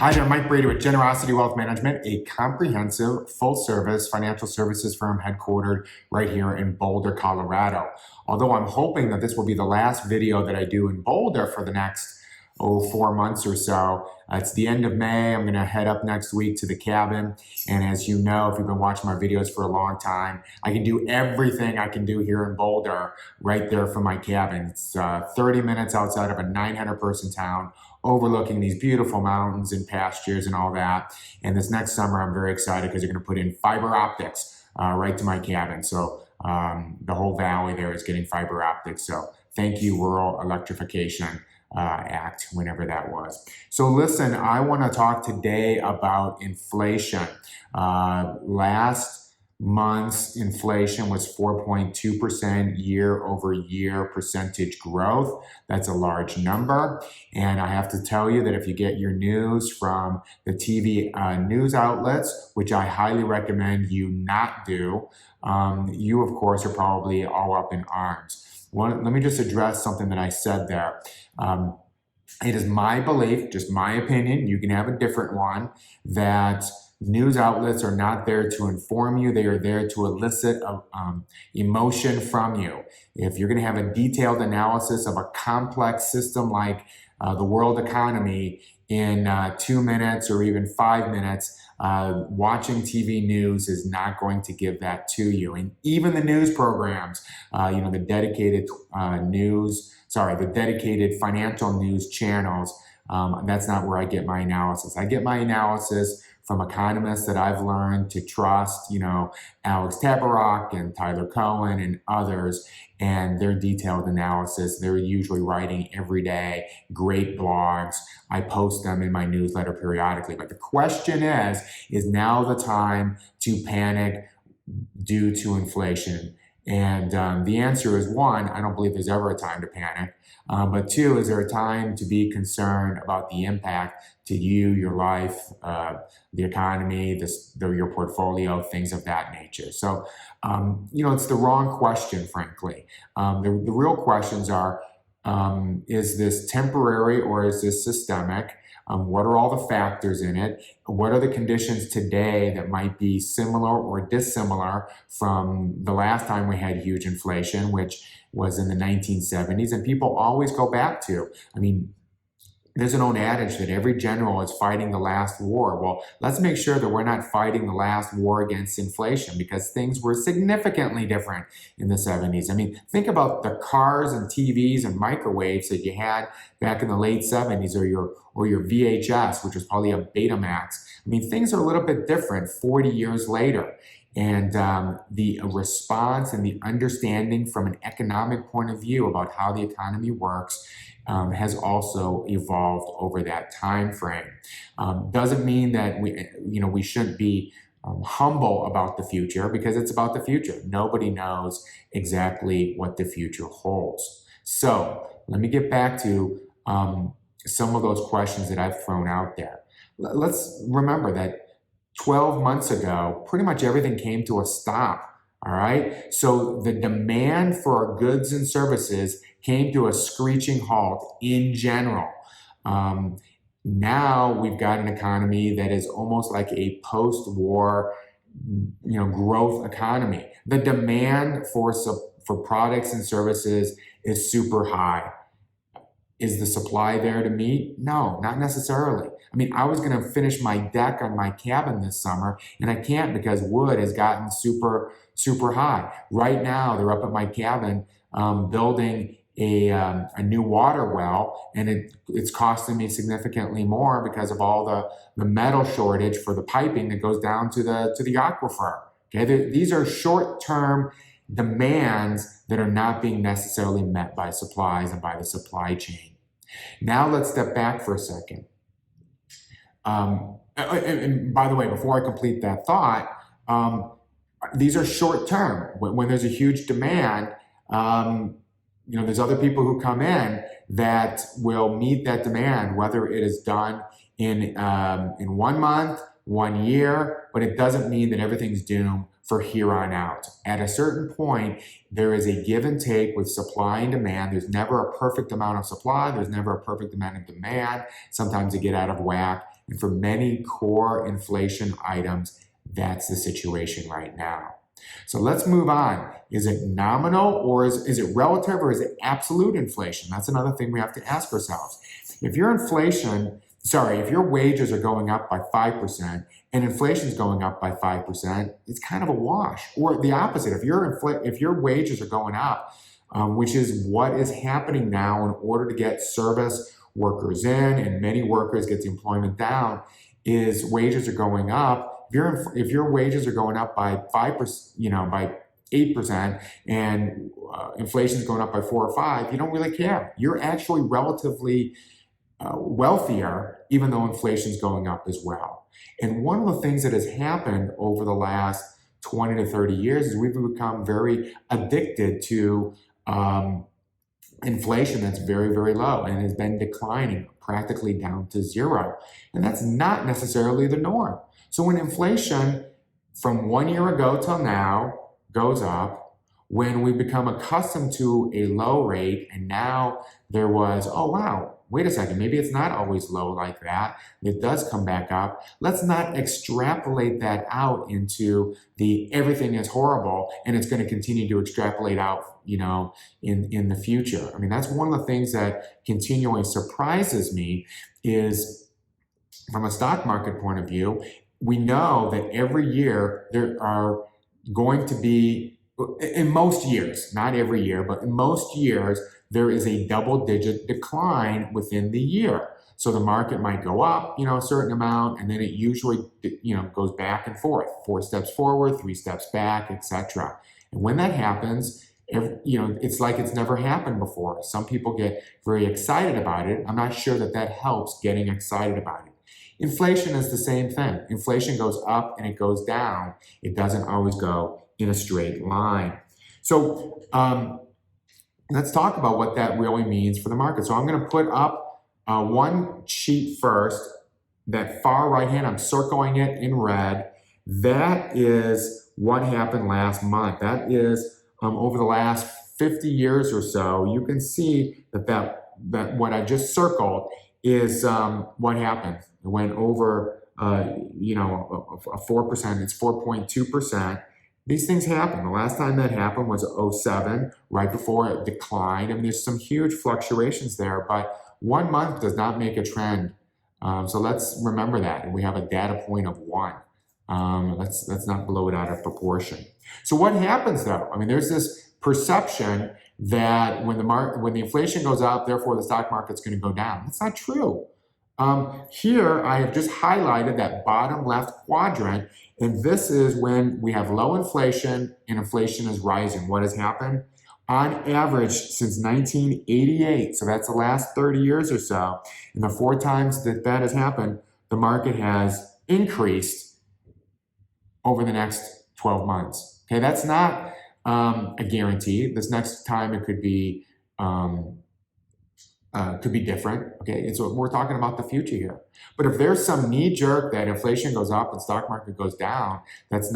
Hi there, Mike Brady with Generosity Wealth Management, a comprehensive, full-service financial services firm headquartered right here in Boulder, Colorado. Although I'm hoping that this will be the last video that I do in Boulder for the next 4 months or so. It's the end of May. I'm going to head up next week to the cabin. And as you know, if you've been watching my videos for a long time, I can do everything I can do here in Boulder right there from my cabin. It's 30 minutes outside of a 900-person town, overlooking these beautiful mountains and pastures and all that. And this next summer, I'm very excited because they're going to put in fiber optics right to my cabin. So the whole valley there is getting fiber optics. So thank you, Rural Electrification Act, whenever that was. So listen, I want to talk today about inflation. Last month's inflation was 4.2% year over year percentage growth. That's a large number. And I have to tell you that if you get your news from the TV news outlets, which I highly recommend you not do, you of course are probably all up in arms. Let me just address something that I said there. It is my belief, just my opinion, you can have a different one, that news outlets are not there to inform you. They are there to elicit emotion from you. If you're going to have a detailed analysis of a complex system like the world economy in 2 minutes or even 5 minutes, watching TV news is not going to give that to you. And even the news programs, the dedicated the dedicated financial news channels, that's not where I get my analysis. I get my analysis from economists that I've learned to trust, Alex Tabarrok and Tyler Cohen and others, and their detailed analysis. They're usually writing every day, great blogs. I post them in my newsletter periodically. But the question is now the time to panic due to inflation? And the answer is, one, I don't believe there's ever a time to panic. But two, is there a time to be concerned about the impact to you, your life, the economy, your portfolio, things of that nature? So, it's the wrong question, frankly. The real questions are, is this temporary or is this systemic? What are all the factors in it? What are the conditions today that might be similar or dissimilar from the last time we had huge inflation, which was in the 1970s? And people always go back to, there's an old adage that every general is fighting the last war. Well, let's make sure that we're not fighting the last war against inflation, because things were significantly different in the 70s. Think about the cars and TVs and microwaves that you had back in the late 70s, or your VHS, which was probably a Betamax. Things are a little bit different 40 years later. And the response and the understanding from an economic point of view about how the economy works has also evolved over that time frame. Doesn't mean that we shouldn't be humble about the future, because it's about the future. Nobody knows exactly what the future holds. So let me get back to some of those questions that I've thrown out there. Let's remember that 12 months ago, pretty much everything came to a stop, all right? So the demand for our goods and services came to a screeching halt in general. Now we've got an economy that is almost like a post-war, growth economy. The demand for products and services is super high. Is the supply there to meet? No, not necessarily. I was going to finish my deck on my cabin this summer, and I can't because wood has gotten super, super high. Right now, they're up at my cabin building a new water well, and it's costing me significantly more because of all the metal shortage for the piping that goes down to the aquifer. Okay, these are short-term demands that are not being necessarily met by supplies and by the supply chain. Now let's step back for a second. And by the way, before I complete that thought, these are short-term. When there's a huge demand, there's other people who come in that will meet that demand, whether it is done in 1 month, 1 year, but it doesn't mean that everything's doomed for here on out. At a certain point, there is a give and take with supply and demand. There's never a perfect amount of supply. There's never a perfect amount of demand. Sometimes they get out of whack, And for many core inflation items, that's the situation right now. So let's move on. Is it nominal or is it relative or is it absolute inflation? That's another thing we have to ask ourselves. If your wages are going up by 5% and inflation is going up by 5%, it's kind of a wash. Or the opposite, if your wages are going up, which is what is happening now in order to get service workers in and many workers get the employment down, is wages are going up. If your wages are going up by 5%, by 8%, and inflation is going up by 4 or 5, you don't really care. You're actually relatively wealthier, even though inflation is going up as well. And one of the things that has happened over the last 20 to 30 years is we've become very addicted to inflation that's very, very low and has been declining practically down to zero. And that's not necessarily the norm. So when inflation from 1 year ago till now goes up, when we become accustomed to a low rate and now there was, oh wow, wait a second, maybe it's not always low like that. It does come back up. Let's not extrapolate that out into everything is horrible and it's going to continue to extrapolate out, in the future. I mean, that's one of the things that continually surprises me is from a stock market point of view, we know that every year there are going to be, in most years, not every year, but in most years, there is a double-digit decline within the year. So the market might go up, a certain amount, and then it usually, goes back and forth, 4 steps forward, 3 steps back, etc. And when that happens, it's like it's never happened before. Some people get very excited about it. I'm not sure that helps getting excited about it. Inflation is the same thing. Inflation goes up and it goes down. It doesn't always go in a straight line. So let's talk about what that really means for the market. So I'm going to put up one sheet first. That far right hand, I'm circling it in red. That is what happened last month. That is over the last 50 years or so. You can see that what I just circled is what happened. It went over, a 4%. It's 4.2%. These things happen. The last time that happened was 2007, right before it declined. I mean, there's some huge fluctuations there, but 1 month does not make a trend. So let's remember that. And we have a data point of 1. Let's not blow it out of proportion. So what happens though? I mean, there's this perception that when the inflation goes up, therefore the stock market's going to go down. That's not true. Here I have just highlighted that bottom left quadrant, and this is when we have low inflation and inflation is rising. What has happened? On average, since 1988, so that's the last 30 years or so, and the 4 times that has happened, the market has increased over the next 12 months. Okay, that's not a guarantee. This next time it could be different. Okay, so we're talking about the future here. But if there's some knee jerk that inflation goes up and stock market goes down, that's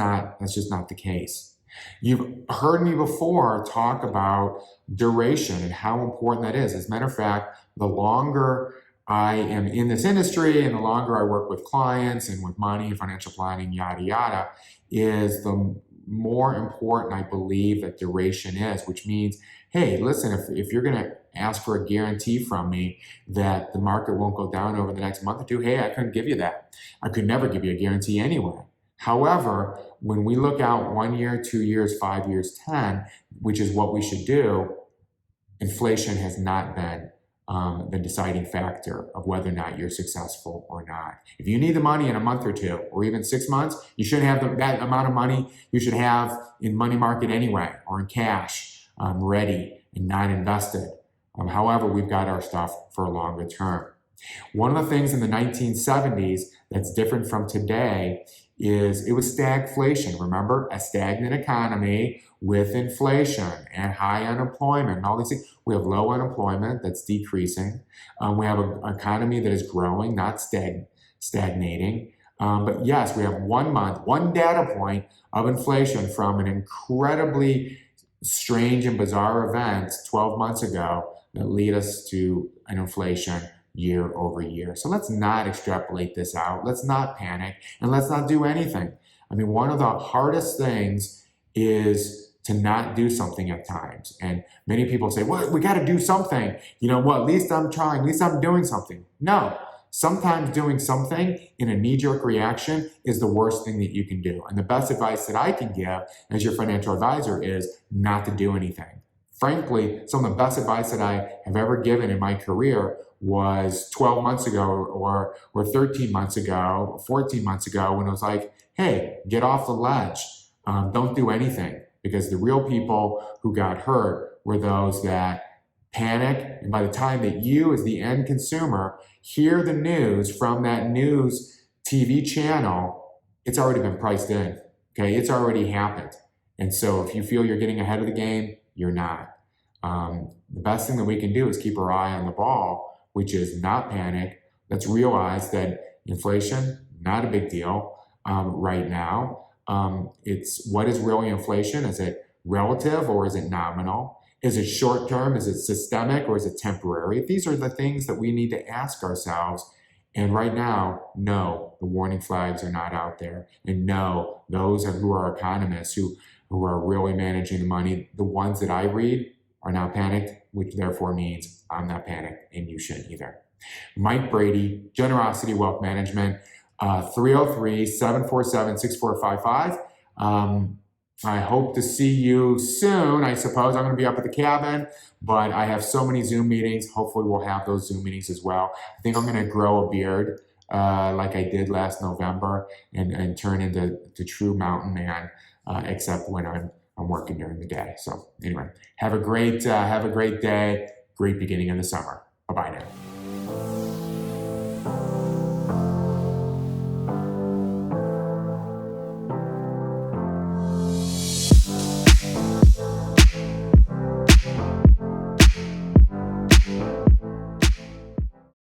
just not the case. You've heard me before talk about duration and how important that is. As a matter of fact, the longer I am in this industry and the longer I work with clients and with money and financial planning, yada, yada, is the more important I believe that duration is, which means, hey, listen, if you're going to ask for a guarantee from me that the market won't go down over the next month or 2, hey, I couldn't give you that. I could never give you a guarantee anyway. However, when we look out 1 year, 2 years, 5 years, 10, which is what we should do, inflation has not been the deciding factor of whether or not you're successful or not. If you need the money in a month or 2, or even 6 months, you shouldn't have that amount of money you should have in money market anyway, or in cash, ready and not invested. However, we've got our stuff for a longer term. One of the things in the 1970s that's different from today is it was stagflation. Remember, a stagnant economy with inflation and high unemployment and all these things. We have low unemployment that's decreasing. We have an economy that is growing, not stagnating. But yes, we have 1 month, one data point of inflation from an incredibly strange and bizarre event 12 months ago that lead us to an inflation year over year. So let's not extrapolate this out. Let's not panic, and let's not do anything. I mean, one of the hardest things is to not do something at times. And many people say, well, we got to do something. You know what? At least I'm trying. At least I'm doing something. No. Sometimes doing something in a knee-jerk reaction is the worst thing that you can do. And the best advice that I can give as your financial advisor is not to do anything. Frankly, some of the best advice that I have ever given in my career was 12 months ago or 13 months ago, 14 months ago, when it was like, hey, get off the ledge. Don't do anything. Because the real people who got hurt were those that panic, and by the time that you as the end consumer hear the news from that news TV channel, it's already been priced in, okay? It's already happened. And so if you feel you're getting ahead of the game, you're not. The best thing that we can do is keep our eye on the ball, which is not panic. Let's realize that inflation, not a big deal right now. It's what is really inflation? Is it relative or is it nominal? Is it short term? Is it systemic or is it temporary? These are the things that we need to ask ourselves. And right now, no, the warning flags are not out there. And no, those who are economists who are really managing the money, the ones that I read are not panicked, which therefore means I'm not panicked and you shouldn't either. Mike Brady, Generosity Wealth Management. 303-747-6455. I hope to see you soon. I suppose I'm going to be up at the cabin, but I have so many Zoom meetings. Hopefully we'll have those Zoom meetings as well. I think I'm going to grow a beard like I did last November and turn into true mountain man, except when I'm working during the day. So anyway, have a great day. Great beginning of the summer. Bye-bye now.